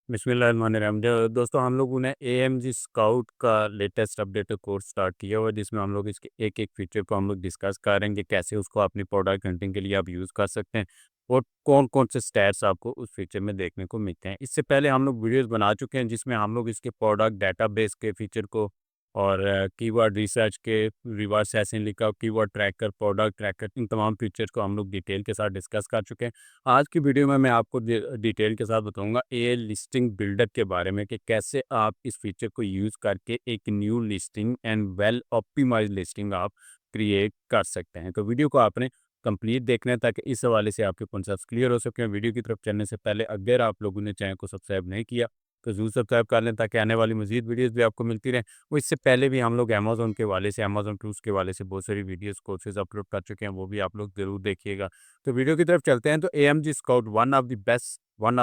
बिस्मिल्लाहिर्रहमानिर्रहीम। दोस्तों हम लोगों ने एएमजी स्काउट का लेटेस्ट अपडेटेड कोर्स स्टार्ट किया हुआ है जिसमें हम लोग इसके एक एक फीचर को हम लोग डिस्कस करेंगे कैसे उसको अपनी प्रोडक्ट हंटिंग के लिए आप यूज़ कर सकते हैं और कौन कौन से स्टैट्स आपको उस फीचर में देखने को मिलते हैं। इससे पहले हम लोग वीडियोस बना चुके हैं जिसमें हम लोग इसके प्रोडक्ट डेटाबेस के फीचर को और कीवर्ड रिसर्च के रिवर्स सेशन लिखा कीवर्ड ट्रैकर प्रोडक्ट ट्रैकर इन तमाम फीचर्स को हम लोग डिटेल के साथ डिस्कस कर चुके हैं। आज की वीडियो में मैं आपको डिटेल के साथ बताऊंगा ए लिस्टिंग बिल्डर के बारे में कि कैसे आप इस फीचर को यूज़ करके एक new listing and well optimise listing आप क्रिएट कर सकते हैं। तो वीडियो को आपने कंप्लीट देखना है ताकि इस हवाले से आपके कॉन्सेप्ट्स क्लियर हो सके। वीडियो की तरफ चलने से पहले अगर आप लोगों ने चैनल को सब्सक्राइब नहीं किया तो ज़रूर सब्सक्राइब कर लें ताकि आने वाली मजीद वीडियोस भी आपको मिलती रहें। वो इससे पहले भी हम लोग अमेज़न के हवाले से अमेज़न टूल्स के हवाले से बहुत सारी वीडियोस कोर्सेज अपलोड कर चुके हैं, वो भी आप लोग ज़रूर देखिएगा। तो वीडियो की तरफ चलते हैं। तो AMG scout one of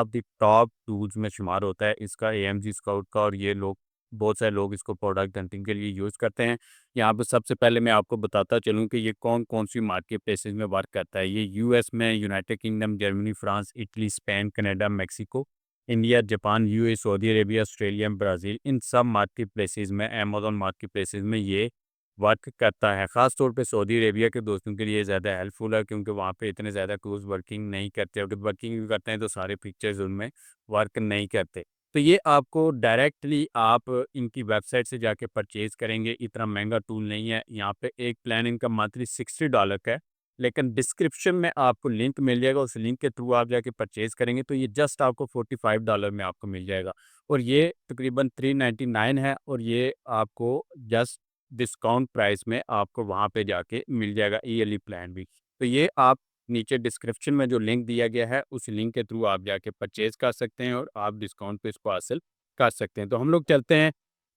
the top tools में शुमार होता है इसका एएमजी स्काउट का, और ये लोग बहुत सारे लोग इसको प्रोडक्ट हंटिंग के लिए यूज़ करते हैं। यहाँ पे सबसे पहले मैं आपको बताता चलूँ कि ये कौन कौन सी मार्केट प्लेसेस में वर्क करता है। ये यूएस में, United Kingdom, Germany, France, Italy, Spain, Canada, Mexico, India, Japan, UAE, Saudi Arabia, Australia, Brazil, इन सब मार्केट प्लेसेस में, अमेज़न मार्केट प्लेसेस में ये वर्क करता है। ख़ास तौर पे सऊदी अरेबिया के दोस्तों के लिए ज़्यादा हेल्पफुल है क्योंकि वहाँ पे इतने ज़्यादा टूल्स वर्किंग नहीं करते, अगर वर्किंग भी करते हैं तो सारे फीचर्स उनमें वर्क नहीं करते। तो ये आपको डायरेक्टली आप इनकी वेबसाइट से जाके परचेज़ करेंगे, इतना महँगा टूल नहीं है। यहाँ पे एक प्लान इनका मंथली $60 का है, लेकिन डिस्क्रिप्शन में आपको लिंक मिल जाएगा, उस लिंक के थ्रू आप जाके परचेज़ करेंगे तो ये जस्ट आपको $45 में आपको मिल जाएगा, और ये तकरीबन 399 है, और ये आपको जस्ट डिस्काउंट प्राइस में आपको वहाँ पे जाके मिल जाएगा ईयरली प्लान भी। तो ये आप नीचे डिस्क्रिप्शन में जो लिंक दिया गया है उस लिंक के थ्रू आप जाके परचेज़ कर सकते हैं और आप डिस्काउंट पे इसको हासिल कर सकते हैं। तो हम लोग चलते हैं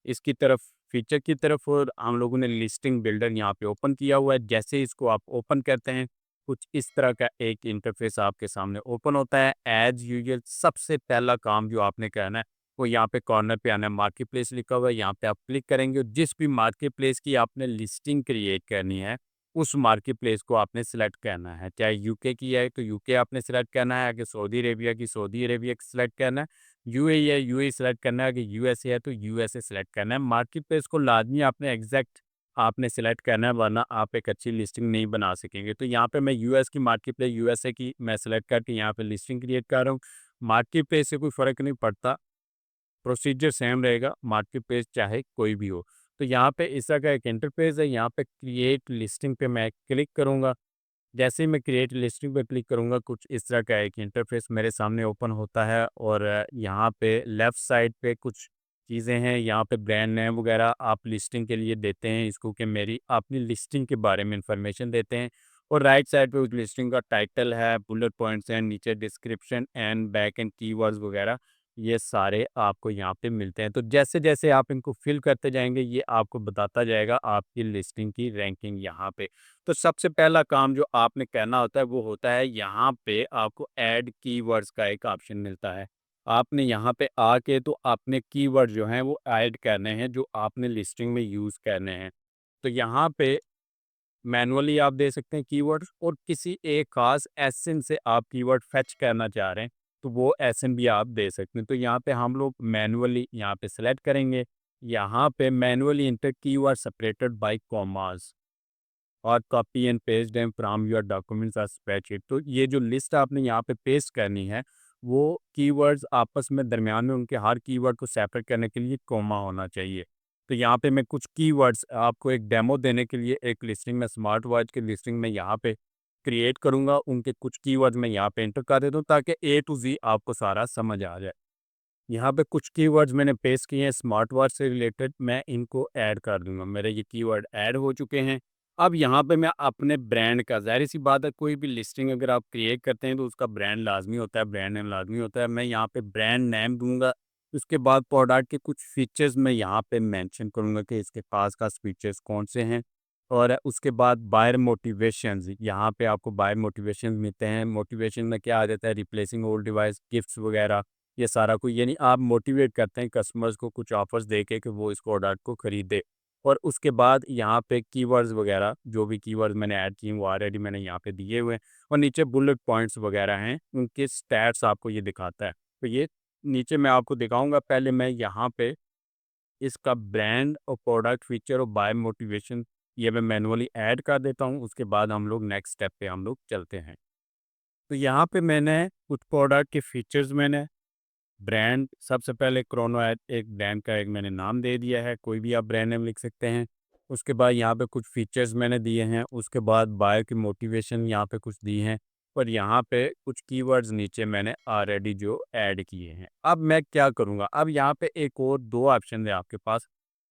इसकी तरफ, फीचर की तरफ, और हम लोगों ने लिस्टिंग बिल्डर यहाँ पे ओपन किया हुआ है। जैसे इसको आप ओपन करते हैं कुछ इस तरह का एक इंटरफेस आपके सामने ओपन होता है। एज़ यूजुअल सबसे पहला काम जो आपने करना है वो यहाँ पे कॉर्नर पे आना है, मार्केट प्लेस लिखा हुआ है, यहाँ पे आप क्लिक करेंगे और जिस भी मार्केट प्लेस की आपने लिस्टिंग क्रिएट करनी है उस मार्केट प्लेस को आपने सेलेक्ट करना है। चाहे यूके की है तो यूके आपने सेलेक्ट करना है, अगर सऊदी अरेबिया की सऊदी अरेबिया सेलेक्ट करना है, यूएई है यूएई सेलेक्ट करना है, अगर यूएसए है तो यूएसए सेलेक्ट करना है। मार्केट प्लेस को लाजमी आपने एग्जैक्ट आपने सेलेक्ट करना है, वरना आप एक अच्छी लिस्टिंग नहीं बना सकेंगे। तो यहाँ पे मैं यूएस की मार्केट प्लेस यूएसए की मैं सेलेक्ट करके यहाँ पे लिस्टिंग क्रिएट कर रहा हूँ। मार्केट प्लेस से कोई फ़र्क नहीं पड़ता, प्रोसीजर सेम रहेगा, मार्केट प्लेस चाहे कोई भी हो। तो यहाँ पे इस तरह का एक इंटरफेस है, यहाँ पे क्रिएट लिस्टिंग पे मैं क्लिक करूँगा। जैसे ही मैं क्रिएट लिस्टिंग पे क्लिक करूँगा कुछ इस तरह का एक इंटरफेस मेरे सामने ओपन होता है, और यहाँ पे लेफ़्ट साइड पे कुछ चीज़ें हैं, यहाँ पे ब्रांड नेम वगैरह आप लिस्टिंग के लिए देते हैं इसको कि मेरी अपनी लिस्टिंग के बारे में इंफॉर्मेशन देते हैं, और राइट साइड पे उस लिस्टिंग का टाइटल है, बुलेट पॉइंट्स हैं, नीचे description and back and keywords वगैरह ये सारे आपको यहाँ पे मिलते हैं। तो जैसे-जैसे आप इनको फिल करते जाएँगे ये आपको बताता जाएगा आपकी लिस्टिंग की रैंकिंग यहाँ पे। तो सबसे पहला काम जो आपने करना होता है वो होता है यहाँ पे आपको ऐड कीवर्ड्स का एक ऑप्शन मिलता है। आपने यहाँ पे आके तो अपने कीवर्ड जो हैं वो ऐड करने हैं जो आपने लिस्टिंग में यूज़ करने हैं। तो यहाँ पे मैनुअली आप दे सकते हैं कीवर्ड्स, और किसी एक खास एसएन से आप कीवर्ड फेच करना चाह रहे हैं तो वो एसएन भी आप दे सकते हैं। तो यहाँ पे हम लोग मैनुअली यहाँ पे सेलेक्ट करेंगे, यहाँ पे manually enter keyword separated by commas और copy and paste them from your documents और स्प्रेडशीट। तो ये जो लिस्ट आपने यहाँ पे पेस्ट करनी है वो कीवर्ड्स आपस में दरमियान में उनके हर कीवर्ड को सेपरेट करने के लिए कॉमा होना चाहिए। तो यहाँ पे मैं कुछ कीवर्ड्स आपको एक डेमो देने के लिए एक लिस्टिंग में स्मार्ट वॉच की लिस्टिंग में यहाँ पे क्रिएट करूँगा, उनके कुछ कीवर्ड्स मैं यहाँ पे एंटर कर देता हूँ ताकि ए टू जी आपको सारा समझ आ जाए। यहाँ पे कुछ कीवर्ड्स मैंने पेस्ट किए हैं स्मार्ट वॉच से रिलेटेड, मैं इनको ऐड कर दूंगा। मेरे ये कीवर्ड ऐड हो चुके हैं। अब यहाँ पे मैं अपने ब्रांड का, ज़ाहिर सी बात है कोई भी लिस्टिंग अगर आप क्रिएट करते हैं तो उसका ब्रांड लाजमी होता है, ब्रांड नेम लाजमी होता है। मैं यहाँ पे ब्रांड नेम दूंगा, उसके बाद प्रोडक्ट के कुछ फीचर्स मैं यहाँ पे मेंशन करूँगा कि इसके पास खास फीचर्स कौन से हैं, और उसके बाद बायर मोटिवेशंस, यहाँ पे आपको बायर मोटिवेशन मिलते हैं। मोटिवेशन में क्या आ जाता है, रिप्लेसिंग ओल्ड डिवाइस, गिफ्ट्स वगैरह, ये सारा कुछ, यानी आप मोटिवेट करते हैं कस्टमर्स को कुछ ऑफर्स दे के कि वो इस प्रोडक्ट को खरीदे। और उसके बाद यहाँ पे कीवर्ड्स वगैरह, जो भी कीवर्ड्स मैंने ऐड किए वो ऑलरेडी मैंने यहाँ पे दिए हुए हैं, और नीचे बुलेट पॉइंट्स वगैरह हैं, उनके स्टैट्स आपको ये दिखाता है। तो ये नीचे मैं आपको दिखाऊँगा। पहले मैं यहाँ पे इसका ब्रांड और प्रोडक्ट फीचर और बाय मोटिवेशन ये मैं मैनुअली ऐड कर देता हूँ, उसके बाद हम लोग नेक्स्ट स्टेप पे हम लोग चलते हैं। तो यहाँ पे मैंने कुछ प्रोडक्ट के फीचर्स मैंने ब्रांड सबसे पहले क्रोनो एक ब्रांड का एक मैंने नाम दे दिया है, कोई भी आप ब्रांड नेम लिख सकते हैं। उसके बाद यहाँ पे कुछ फीचर्स मैंने दिए हैं, उसके बाद बायो की मोटिवेशन यहाँ पे कुछ दी हैं और यहाँ पे कुछ कीवर्ड्स नीचे मैंने ऑलरेडी जो ऐड किए हैं। अब मैं क्या करूँगा, अब यहाँ पे एक और 2 ऑप्शन है आपके पास।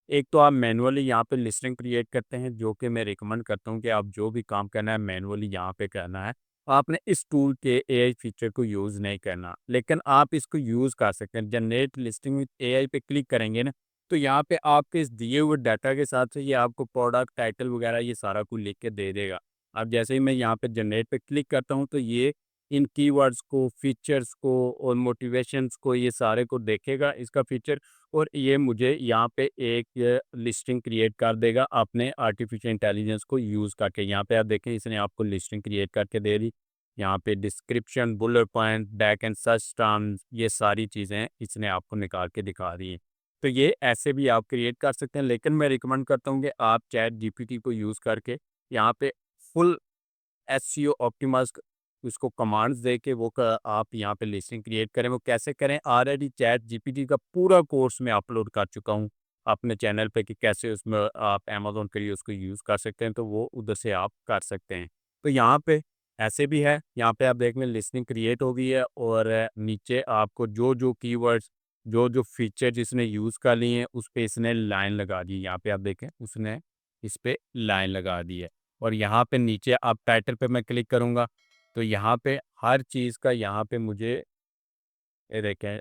एक तो आप मैनुअली यहाँ पे लिस्टिंग क्रिएट करते हैं, जो कि मैं रिकमेंड करता हूँ कि आप जो भी काम करना है मैनुअली यहाँ पे करना है। आपने इस टूल के एआई फीचर को यूज़ नहीं करना, लेकिन आप इसको यूज़ कर सकते हैं। जनरेट लिस्टिंग विद एआई पे क्लिक करेंगे ना, तो यहाँ पे आपके इस दिए हुए डाटा के हिसाब से ये आपको प्रोडक्ट टाइटल वगैरह ये सारा कुछ लिख के दे देगा। अब जैसे ही मैं यहाँ पे जनरेट पे क्लिक करता हूँ, तो ये इन कीवर्ड्स को, फीचर्स को और मोटिवेशंस को ये सारे को देखेगा इसका फीचर, और ये मुझे यहाँ पे एक लिस्टिंग क्रिएट कर देगा अपने आर्टिफिशियल इंटेलिजेंस को यूज़ करके। यहाँ पे आप देखें इसने आपको लिस्टिंग क्रिएट करके दे दी। यहाँ पे description, bullet point, back and search terms ये सारी चीज़ें इसने आपको निकाल के दिखा दी हैं। तो ये ऐसे भी आप क्रिएट कर सकते हैं, लेकिन मैं रिकमेंड करता हूँ कि आप चैट जीपीटी को यूज़ करके यहाँ पे फुल एसईओ ऑप्टिमाइज़ उसको कमांड्स दे के वो क आप यहाँ पे लिस्टिंग क्रिएट करें। वो कैसे करें, ऑलरेडी चैट जीपीटी का पूरा कोर्स मैं अपलोड कर चुका हूँ अपने चैनल पे कि कैसे उसमें आप अमेज़न के लिए उसको यूज़ कर सकते हैं, तो वो उधर से आप कर सकते हैं। तो यहाँ पे ऐसे भी है, यहाँ पे आप देख लें लिस्टिंग क्रिएट हो गई है और नीचे आपको जो-जो कीवर्ड्स, जो-जो फीचर जिसने यूज़ कर लिए हैं, उस पे इसने लाइन लगा दी है। यहाँ पे आप देखें उसने इस पे लाइन लगा दी है। और यहाँ पे नीचे अब टाइटल पे मैं क्लिक करूँगा, तो यहाँ पे हर चीज़ का यहाँ पे मुझे ये देखें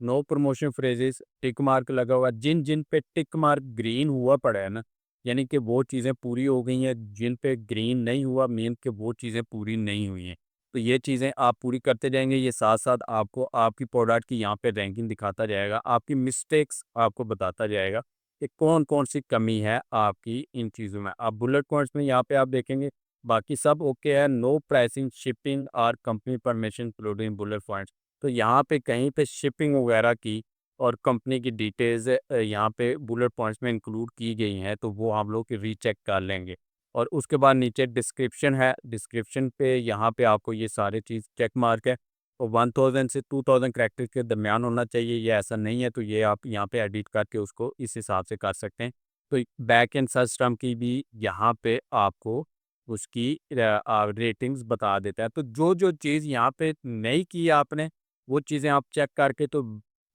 no promotion phrases tick mark लगा हुआ है। जिन-जिन पे टिक मार्क ग्रीन हुआ पड़ा है ना, यानी कि वो चीज़ें पूरी हो गई हैं, जिन पे ग्रीन नहीं हुआ मीन कि वो चीज़ें पूरी नहीं हुई हैं। तो ये चीज़ें आप पूरी करते जाएँगे, ये साथ-साथ आपको आपकी प्रोडक्ट की यहाँ पे रैंकिंग दिखाता जाएगा, आपकी मिस्टेक्स आपको बताता जाएगा कि कौन-कौन सी कमी है आपकी इन चीज़ों में। अब बुलेट पॉइंट्स में यहाँ पे आप देखेंगे बाकी सब ओके है, नो प्राइसिंग, शिपिंग और company permission including bullet points. तो यहाँ पे कहीं पे शिपिंग वगैरह की और कंपनी की डिटेल्स यहाँ पे बुलेट पॉइंट्स में इंक्लूड की गई हैं, तो वो हम लोग रीचेक कर लेंगे। और उसके बाद नीचे डिस्क्रिप्शन है, डिस्क्रिप्शन पे यहाँ पे आपको ये सारी चीज़ चेक मार्क है और 1000 से 2000 कैरेक्टर के दरमियान होना चाहिए, ये ऐसा नहीं है, तो ये आप यहाँ पे एडिट करके उसको इस हिसाब से कर सकते हैं। तो बैक एंड सर्च टर्म की भी यहाँ पे आपको उसकी रेटिंग्स बता देता है। तो जो-जो चीज़ यहाँ पे नहीं की आपने, वो चीज़ें आप चेक करके तो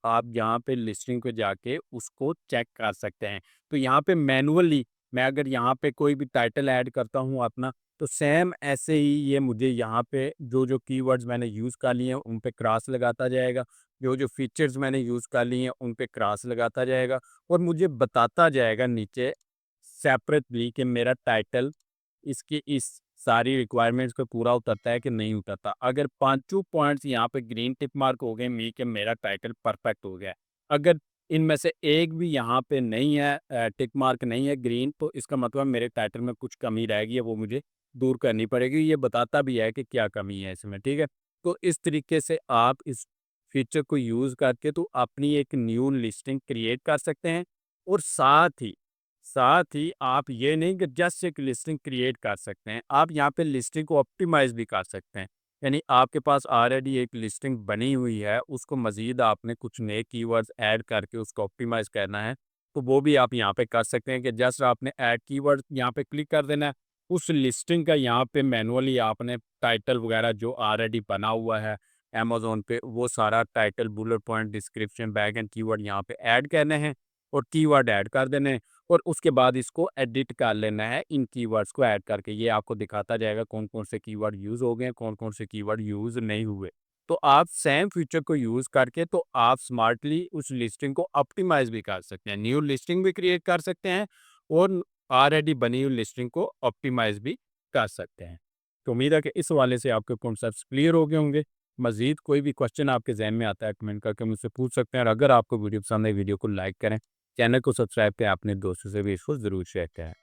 आप यहाँ पे लिस्टिंग पे जाके उसको चेक कर सकते हैं। तो यहाँ पे मैनुअली मैं अगर यहाँ पे कोई भी टाइटल ऐड करता हूँ अपना, तो सेम ऐसे ही ये मुझे यहाँ पे जो-जो कीवर्ड्स मैंने यूज़ कर लिए हैं, उन पे क्रॉस लगाता जाएगा। जो-जो फीचर्स मैंने यूज़ कर लिए हैं, उन पे क्रॉस लगाता जाएगा और मुझे बताता जाएगा नीचे सेपरेटली कि मेरा टाइटल इसकी इस सारी रिक्वायरमेंट्स पे पूरा उतरता है कि नहीं उतरता। अगर पाँचों पॉइंट्स यहाँ पे ग्रीन टिक मार्क हो गए मी कि मेरा टाइटल परफेक्ट हो गया है। अगर इनमें से एक भी यहाँ पे नहीं है टिक मार्क नहीं है ग्रीन, तो इसका मतलब मेरे टाइटल में कुछ कमी रहेगी, वो मुझे दूर करनी पड़ेगी। ये बताता भी है कि क्या कमी है इसमें, ठीक है? तो इस तरीके से आप इस फीचर को यूज़ करके तो अपनी एक न्यू लिस्टिंग क्रिएट कर सकते हैं और साथ ही आप ये नहीं कि जस्ट एक लिस्टिंग क्रिएट कर सकते हैं, आप यहाँ पे लिस्टिंग को ऑप्टिमाइज़ भी कर सकते हैं। यानी आपके पास ऑलरेडी एक लिस्टिंग बनी हुई है, उसको मज़ीद आपने कुछ नए कीवर्ड्स ऐड करके उसको ऑप्टिमाइज़ करना है, तो वो भी आप यहाँ पे कर सकते हैं कि जस्ट आपने ऐड कीवर्ड यहाँ पे क्लिक कर देना है। उस लिस्टिंग का यहाँ पे मैनुअली आपने टाइटल वगैरह जो ऑलरेडी बना हुआ है अमेज़न पे, वो सारा title, bullet point, description, back and keyword यहाँ पे ऐड करने हैं और कीवर्ड ऐड कर देने हैं। और उसके बाद इसको एडिट कर लेना है इन कीवर्ड्स को ऐड करके। ये आपको दिखाता जाएगा कौन-कौन से कीवर्ड यूज़ हो गए हैं, कौन-कौन से कीवर्ड यूज़ नहीं हुए। तो आप सेम फीचर को यूज़ करके तो आप स्मार्टली उस लिस्टिंग को ऑप्टिमाइज़ भी कर सकते हैं। न्यू लिस्टिंग भी क्रिएट कर सकते हैं और ऑलरेडी बनी हुई लिस्टिंग को ऑप्टिमाइज़ भी कर सकते हैं। तो उम्मीद है कि इस हवाले से आपके कॉन्सेप्ट्स क्लियर हो गए होंगे। मज़ीद कोई भी क्वेश्चन आपके ज़हन में आता है कमेंट करके मुझसे पूछ सकते हैं और अगर आपको वीडियो पसंद है वीडियो को लाइक करें। चैनल को सब्सक्राइब करें, अपने दोस्तों से भी इसको ज़रूर शेयर करें।